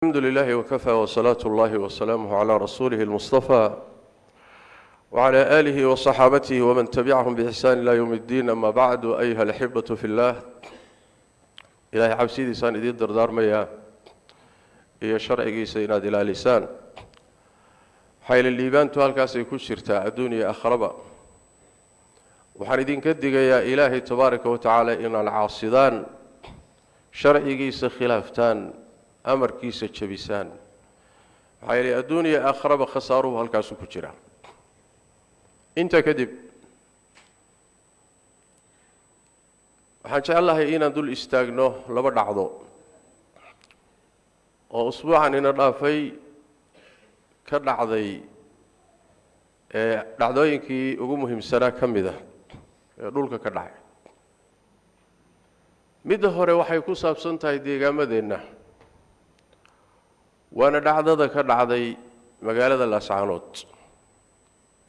الحمد لله وكفى وصلاة الله وسلامه على رسوله المصطفى وعلى آله وصحابته ومن تبعهم بإحسان إلى يوم الدين. أما بعد، أيها الأحبة في الله، إلهي عبسيدي سان إدين دردار مياه إيا شرعي سيناد إلى لسان حيل الليبان توالكاس يكون شرطاء الدنيا أخربا وحان إدين كدق يا إلهي تبارك وتعالى إن العاصدان شرعي خلافتان أمر كيس جبسان حيل الدنيا أخرب خساره هالكاسو كجرا أنت كذب waxaan jecelahay inaan dul istaagno laba dhacdo oo usbuucan ina dhaafay ka dhacday dhacdooyinkii ugu muhiimsanaa ka mid ah ee dhulka ka dhacay. mid hore waxay ku saabsan tahay deegaamadeenna, waana dhacdada ka dhacday magaalada Laascaanood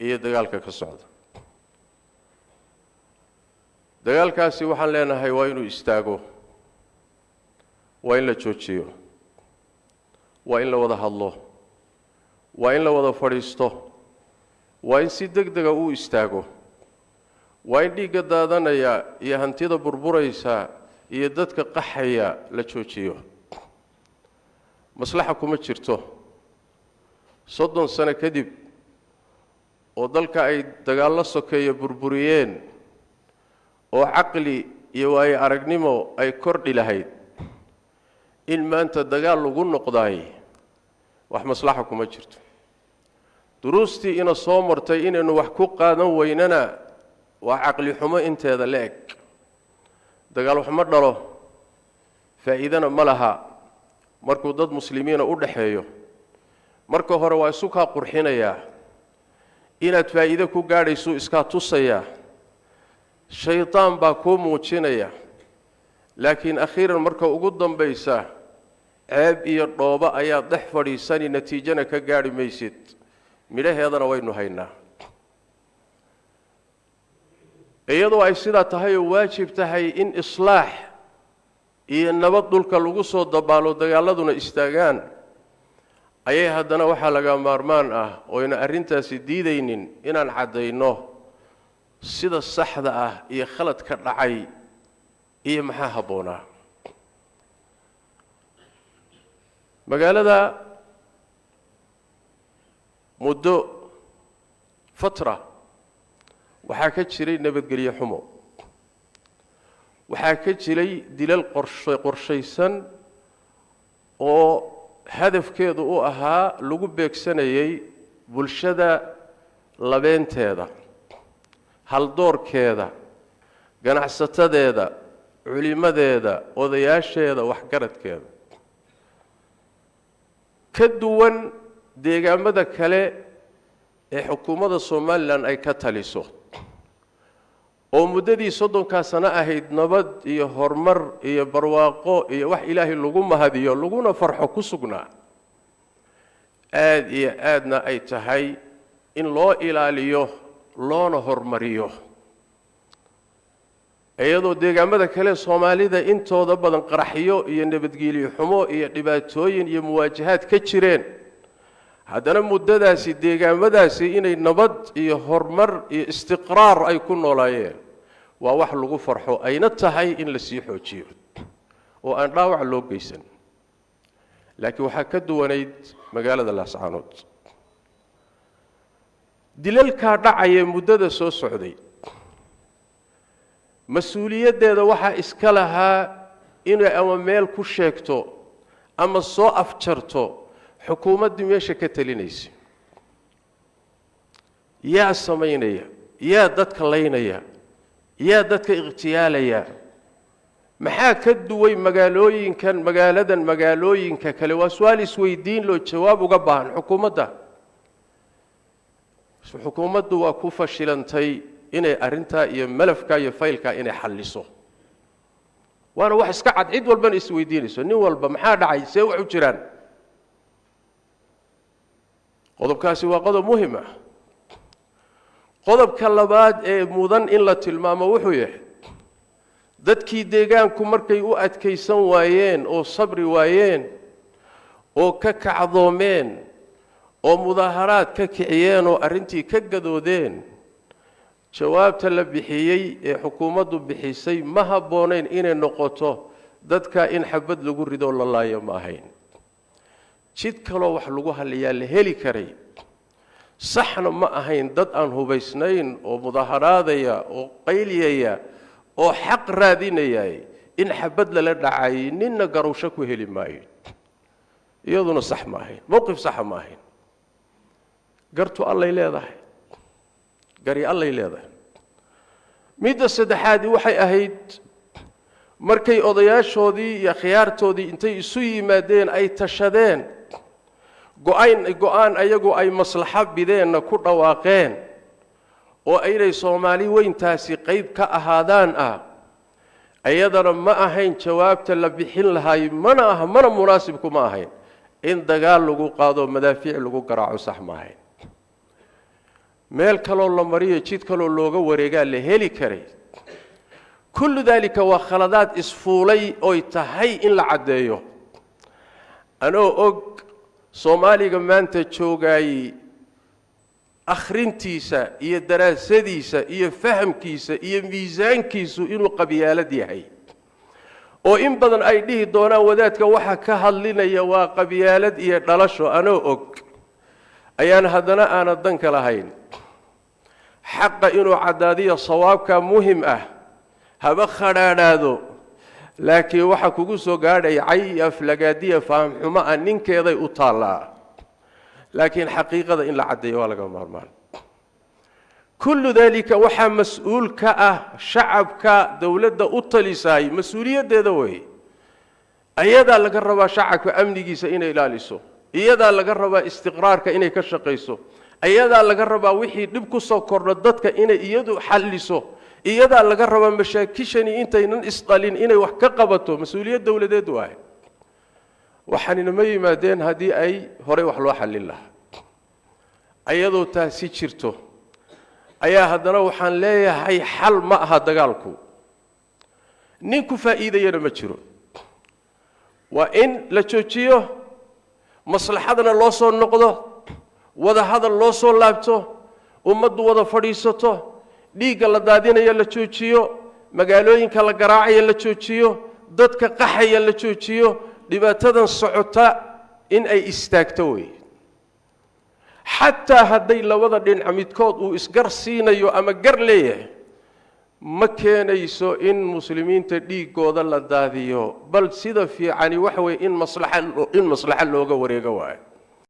iyo dagaalka ka socda. dagaalkaasi waxaan leenahay waa inuu istaago, waa in la joojiyo, waa in la wada hadlo, waa in la wada fadhiisto, waa in si degdeg ah uu istaago, waa in dhiigga daadanaya iyo hantida burburaysa iyo dadka qaxaya la joojiyo. maslaxa kuma jirto 30 sano kadib oo dalka ay dagaal la sokeeyo burburiyeen oo caqli iyo waay aragnimo ay kordhi lahayd in maanta dagaal lagu noqday wax maslaxa kuma jirto. duruustii ina soo martay inaynu wax ku qaadan weynana waa caqli xumo inteeda leeg. dagaal wax ma dhalo, faa'iidana ma laha markuu dad muslimiina u dhaxeeyo. marka hore waa isu ka qurxinaya inaad faa'iido ku gaadhayso iska tusaya, shaytaan baa ku muujinaya, laakiin akhiiran marka ugu dambaysa ceeb iyo dhooba ayaa dhex fadhiisani, natiijana ka gaadhi maysid. midhaheedana waynu haynaa. iyadoo ay sidaa tahay oo waajib tahay in islaax iyo nabad dhulka lagu soo dabaalo, dagaaladuna istaagaan, ayay haddana waxaa laga maarmaan ah oo ina arrintaasi diidaynin inaan caddayno sida saxda ah iyo khaladka dhacay iyo maxaa habboonaa. magaalada muddo fatra waxaa ka jiray nabadgelyo xumo, waxaa ka jiray dilal qorshaysan oo hadafkeedu u ahaa lagu beegsanayay bulshada labeenteeda, haldoorkeeda, ganacsatadeeda, culimadeeda, odayaasheeda, waxgaradkeeda. ka duwan deegaamada kale ee xukuumadda Soomaaliland ay ka taliso oo muddadii 30 sano ahayd nabad iyo horumar iyo barwaaqo iyo wax Ilaahay lagu mahadiyo laguna farxo ku sugnaa. aad iyo aadna ay tahay in loo ilaaliyo loona hormariyo, iyadoo deegaamada kale Soomaalida intooda badan qaraxyo iyo nabadgelyo xumo iyo dhibaatooyin iyo muwaajahaad ka jireen. haddana muddadaasi deegaamadaasi inay nabad iyo horumar iyo istiqraar ay ku noolaayeen waa wax lagu farxo, ayna tahay in la sii xoojiyo oo aan dhaawac loo geysan. laakiin waxaa ka duwanayd magaalada Laascaanood. dilalka dhacaya muddada soo socday, mas-uuliyaddeeda waxaa iska lahaa inay ama meel ku sheegto ama soo afjarto xukuumaddii meesha ka talinaysa. yaa samaynaya, yaa dadka laynaya, yaa dadka iqtiyaalaya. maxaa ka duway magaaladan magaalooyinka kale? waa su'aal isweydiin loo jawaab uga baahan xukuumadda. xukuumaddu waa ku fashilantay inay arrintaa iyo malafka iyo faylka inay xalliso. waana wax iska cad, cid walbana isweydiinayso, nin walba maxaa dhacay, see wax u jiraan. qodobkaasi waa qodob muhiim ah. qodobka labaad ee mudan in la tilmaamo wuxuu yahay dadkii deegaanku markay u adkaysan waayeen oo sabri waayeen oo ka kacdoomeen oo mudaaharaad ka kiciyeen oo arrintii ka gadoodeen jawaabta la bixiyay ee xukuumaddu bixisay ma habboonayn inay noqoto dadka in xabad lagu rido la laayo ma ahayn jid kaloo wax lagu haliyaa la heli karay saxna ma ahayn dad aan hubaysnayn oo mudaaharaadaya oo qayliyaya oo xaq raadinaya in xabad la dhacay ninna garowsho ku heli maayo iyaduna sax ma ahayn mowqif sax ma ahayn gartu allay leedahay gari allay leedahay midda saddexaad waxay ahayd markay odayaashoodii iyo khiyaartoodii intay isu yimaadeen ay tashadeen go'aan ayagu ay maslaxa bideenna ku dhawaaqeen oo aynay Soomaali weyntaasi qayb ka ahaadaan ayadana ma ahayn jawaabta la bixin lahay mana munaasib kuma ahayn in dagaal lagu qaado madaafiic lagu garaaco sax ma ahayn meel kaloo la mariyo jid kaloo looga wareegaa la heli karay kullu dalika waa khaladaad isfuulay oo tahay in la cadeeyo anoo og Soomaaliga maanta joogay akhrintiisa iyo daraasadiisa iyo fahamkiisa iyo miisaankiisu inuu qabyaalad yahay oo in badan ay dhihi doonaan wadaadka waxa ka hadlinaya waa qabyaalad iyo dhalasho anoo og ayaan haddana aan dan ka lahayn xaqa inuu cadaadiyo sawaabka muhim haba khadhaadhaado laakiin waxa kugu soo gaadhay aflagaadiya faham xumo ninkeeday u taalaa laakiin xaqiiqada in la cadeeyo waa laga maarmaan kullu dalika waxa mas'uul ka shacabka dawladda u talisay mas'uuliyadeeda way ayada laga rabaa shacabka amnigiisa inay ilaaliso iyada laga rabaa istiqraarka inay ka shaqeyso ayada laga rabaa wixii dib ku soo kordho dadka inay iyadu xalliso iyada laga rabaa mashaakishani intaynan isqalin inay wax ka qabato mas'uuliyad dawladeed waay waxaan ma yimaadeen hadii ay hore wax loo xallin lahaa ayadoo taasi jirto ayaa haddana waxaan leeyahay xal ma aha dagaalku ninku faa'iidayna ma jiro waa in la joojiyo maslaxadana loo soo noqdo wada hadal loo soo laabto ummaddu wada fadhiisato dhiiga la daadinayo la joojiyo magaalooyinka la garaacayo la joojiyo dadka qaxaya la joojiyo dhibaatadan socota in ay istaagto way xataa haday labada dhinac midkood uu isgar siinayo ama gar leeyahay ma keenayso in muslimiinta dhiigooda la daadiyo bal sida fiicani waxa way in maslaxa looga wareego waay